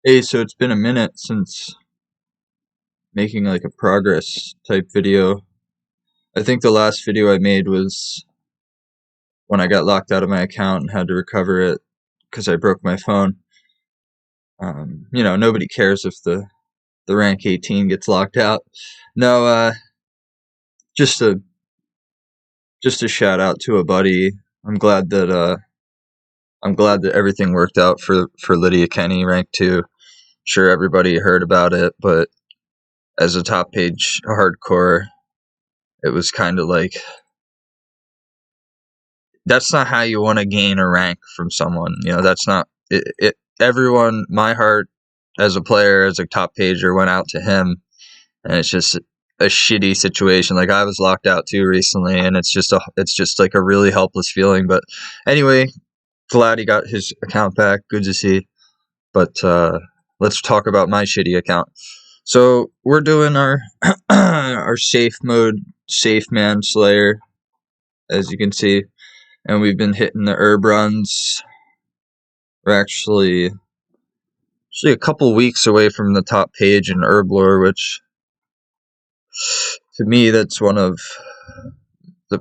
Hey, so it's been a minute since making like a progress type video. I think the last video I made was when I got locked out of my account and had to recover it because I broke my phone. Nobody cares if the rank 18 gets locked out. No, just a just a shout out to a buddy. I'm glad that everything worked out for Lydia Kenny, rank 2. Sure, everybody heard about it, but as a top page hardcore, it was kind of like, that's not how you want to gain a rank from someone. That's not it. Everyone, my heart as a player, as a top pager, went out to him, and it's just a shitty situation. Like, I was locked out too recently, and it's just like a really helpless feeling. But anyway, glad he got his account back. Good to see. But let's talk about my shitty account. So we're doing our our safe mode, safe man slayer, as you can see. And we've been hitting the herb runs. We're actually a couple weeks away from the top page in herb lore, which to me, that's one of the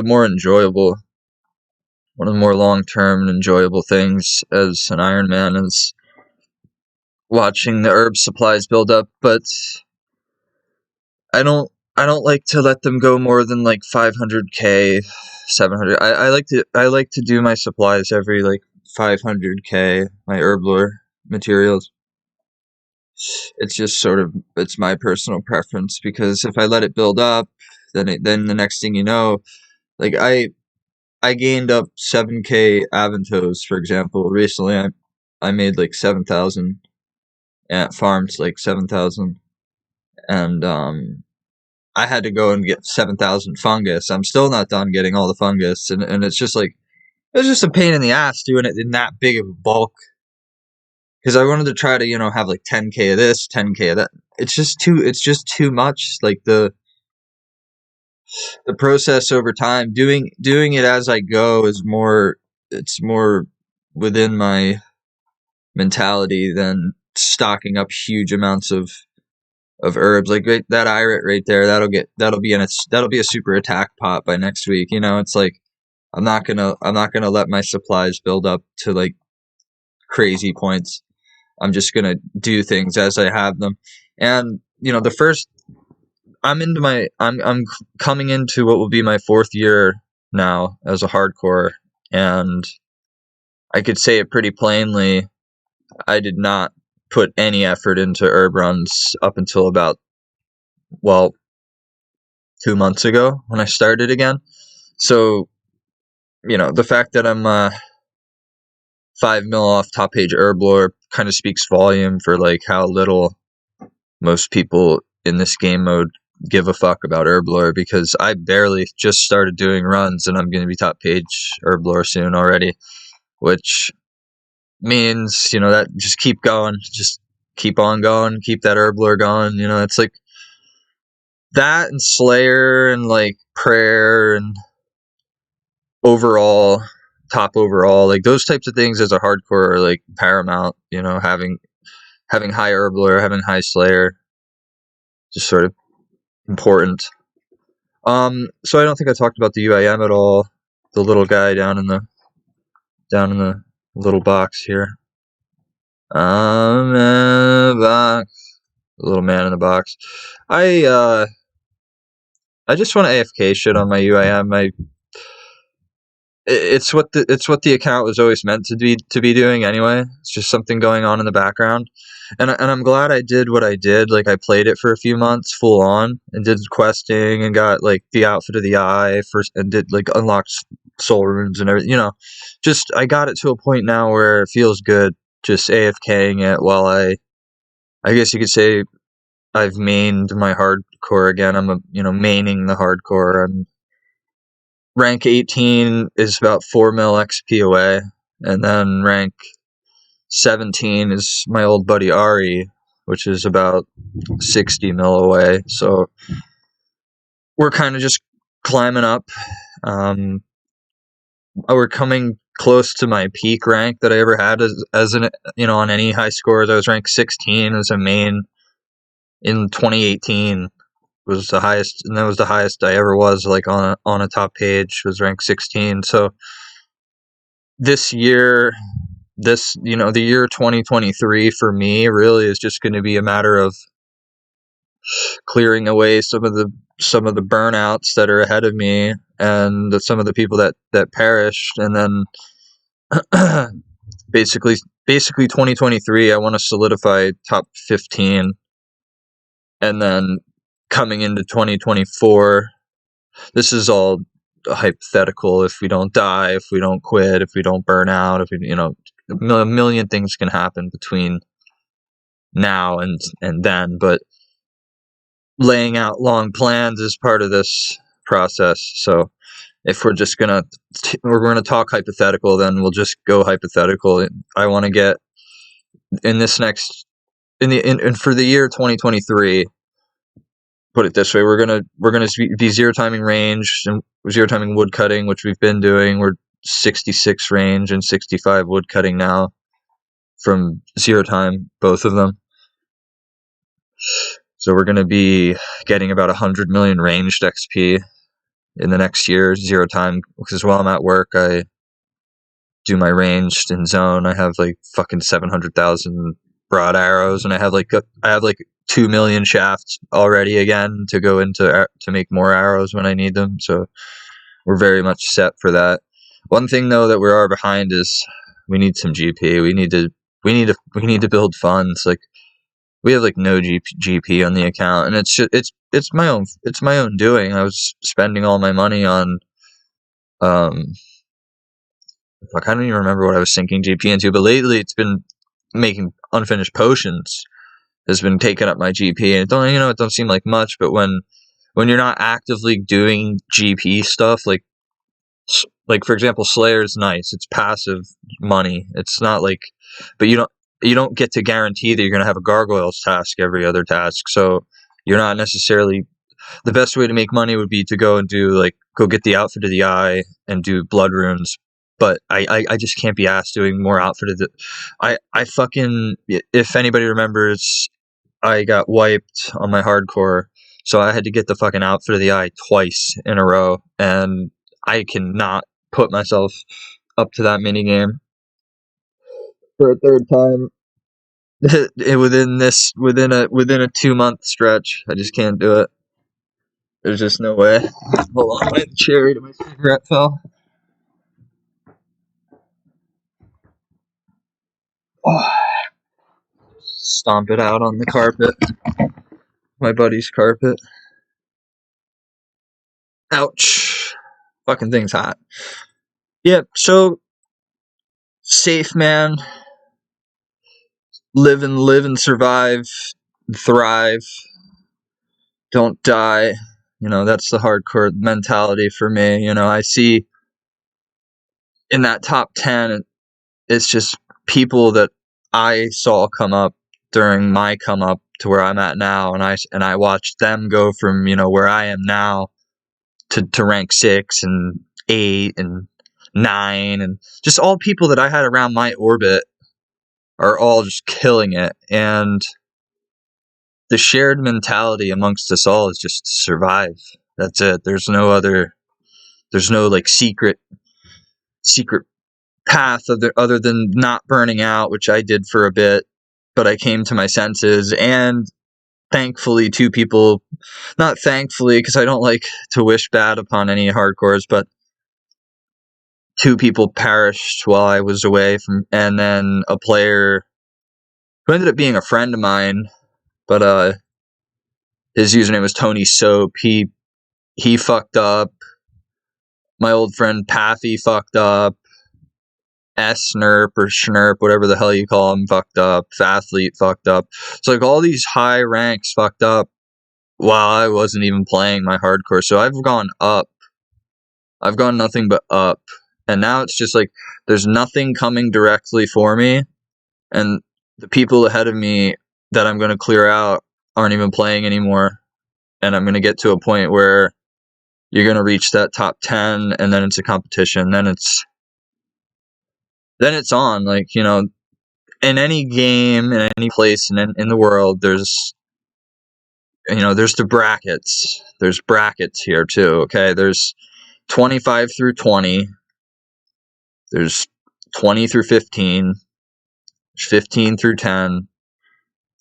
more enjoyable, one of the more long-term and enjoyable things as an Iron Man is watching the herb supplies build up. But I don't like to let them go more than like 500k, 700. I like to do my supplies every like 500k, my herb lore materials. It's just it's my personal preference, because if I let it build up, then the next thing you know, like I gained up 7k Aventos, for example. Recently I made like 7,000 and farmed like 7,000, and I had to go and get 7,000 fungus. I'm still not done getting all the fungus, and it's just a pain in the ass doing it in that big of a bulk. Because I wanted to try to, have like 10k of this, 10k of that. It's just too much. Like the process over time, doing it as I go it's more within my mentality than stocking up huge amounts of herbs. Like that irit right there, that'll be a super attack pot by next week. It's like I'm not gonna let my supplies build up to like crazy points. I'm just gonna do things as I have them. And the first, I'm coming into what will be my 4th year now as a hardcore, and I could say it pretty plainly. I did not put any effort into herb runs up until about 2 months ago when I started again. So the fact that I'm 5 mil off top page herb lore kind of speaks volume for like how little most people in this game mode give a fuck about herb lore, because I barely just started doing runs and I'm going to be top page herb lore soon already, which means that just keep going, just keep on going, keep that herb lore going. It's like that and Slayer and like prayer and overall, top overall, like those types of things as a hardcore are like paramount. Having high herb lore, having high Slayer, just sort of important. So I don't think I talked about the UIM at all. The little guy down in the little box here. The little man in the box. I just want to AFK shit on my UIM. It's what the account was always meant to be doing anyway. It's just something going on in the background, and I'm glad I did what I did. Like, I played it for a few months full on and did questing and got like the outfit of the eye first, and did like unlocked soul runes and everything. Just I got it to a point now where it feels good just AFKing it while I guess you could say I've mained my hardcore again. I'm maining the hardcore. I'm rank 18 is about 4 mil XP away, and then rank 17 is my old buddy Ari, which is about 60 mil away. So we're kind of just climbing up. We're coming close to my peak rank that I ever had as an, on any high scores. I was ranked 16 as a main in 2018. Was the highest, and that was the highest I ever was, like on a top page, was ranked 16. So this year, the year 2023 for me really is just going to be a matter of clearing away some of the burnouts that are ahead of me, and some of the people that perished, and then basically 2023 I want to solidify top 15, and then coming into 2024, this is all hypothetical. If we don't die, if we don't quit, if we don't burn out, if we, a million things can happen between now and then, but laying out long plans is part of this process. So if we're just gonna talk hypothetical, then we'll just go hypothetical. I want to get in this next for the year 2023. Put it this way: we're gonna be zero timing range and zero timing wood cutting, which we've been doing. We're 66 range and 65 wood cutting now from zero time, both of them. So we're going to be getting about 100 million ranged XP in the next year, zero time, because while I'm at work, I do my ranged in zone. I have like fucking 700,000 broad arrows, and I have like 2 million shafts already again to go into to make more arrows when I need them. So we're very much set for that. One thing though that we are behind is we need some GP. We need to build funds. Like, we have like no GP on the account, and it's my own doing. I was spending all my money on I don't even remember what I was sinking GP into, but lately it's been making unfinished potions has been taking up my GP, and it don't seem like much, but when you're not actively doing GP stuff, like for example, Slayer is nice. It's passive money. It's not like, but you don't get to guarantee that you're going to have a gargoyles task every other task. So you're not necessarily, the best way to make money would be to go get the outfit of the eye and do blood runes. But I just can't be asked doing more outfit of the, I fucking, if anybody remembers, I got wiped on my hardcore. So I had to get the fucking outfit of the eye twice in a row, and I cannot put myself up to that minigame for a third time within a 2-month stretch. I just can't do it. There's just no way. Hold on, my cherry to my cigarette fell. Oh. Stomp it out on the carpet. My buddy's carpet. Ouch. Fucking thing's hot. Yeah, so safe, man. Live and survive, thrive. Don't die. That's the hardcore mentality for me. I see in that top 10, it's just people that I saw come up during my come up to where I'm at now, and I watched them go from where I am now to rank 6 and 8 and 9, and just all people that I had around my orbit are all just killing it. And the shared mentality amongst us all is just to survive. That's it. There's no like secret path other than not burning out, which I did for a bit, but I came to my senses. And thankfully, 2 people, not thankfully, because I don't like to wish bad upon any hardcores, but 2 people perished while I was away and then a player who ended up being a friend of mine, but his username was Tony Soap. He fucked up. My old friend Pathy fucked up. Snurp or Schnurp, whatever the hell you call him, fucked up. Fathlete fucked up. So like all these high ranks fucked up while I wasn't even playing my hardcore. So I've gone up. I've gone nothing but up. And now it's just like there's nothing coming directly for me. And the people ahead of me that I'm going to clear out aren't even playing anymore. And I'm going to get to a point where you're going to reach that top 10, and then it's a competition. Then it's then it's on. Like, you know, in any game, in any place in the world, there's, you know, there's the brackets. There's brackets here too, okay? There's 25 through 20. There's 20 through 15. There's 15 through 10.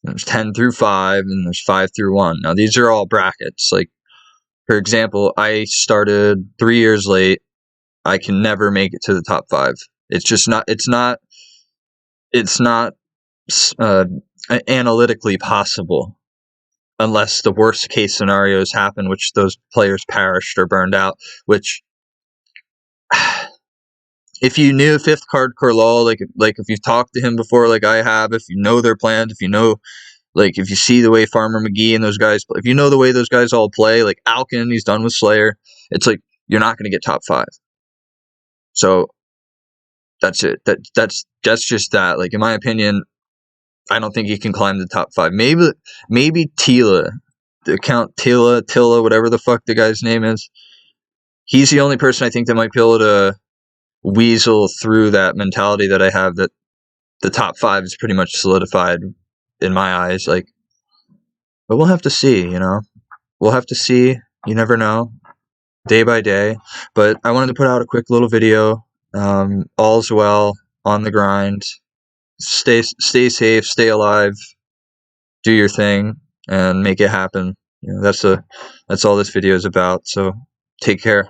There's 10 through 5, and there's 5 through 1. Now, these are all brackets. Like, for example, I started 3 years late. I can never make it to the top 5. It's just not, it's not analytically possible unless the worst case scenarios happen, which those players perished or burned out, which if you knew Fifth Card Carlol, like if you've talked to him before, like I have, if you know their plans, if you know, like if you see the way Farmer McGee and those guys play, if you know the way those guys all play, like Alkin, he's done with Slayer, it's like you're not going to get top 5. So that's it. That's just that. Like, in my opinion, I don't think he can climb the top 5. Maybe Tila, the account Tilla, whatever the fuck the guy's name is. He's the only person I think that might be able to weasel through that mentality that I have, that the top 5 is pretty much solidified in my eyes. Like, but we'll have to see, you know. We'll have to see. You never know, day by day. But I wanted to put out a quick little video. All's well, on the grind. Stay safe, stay alive, do your thing, and make it happen. You know, that's all this video is about. So take care.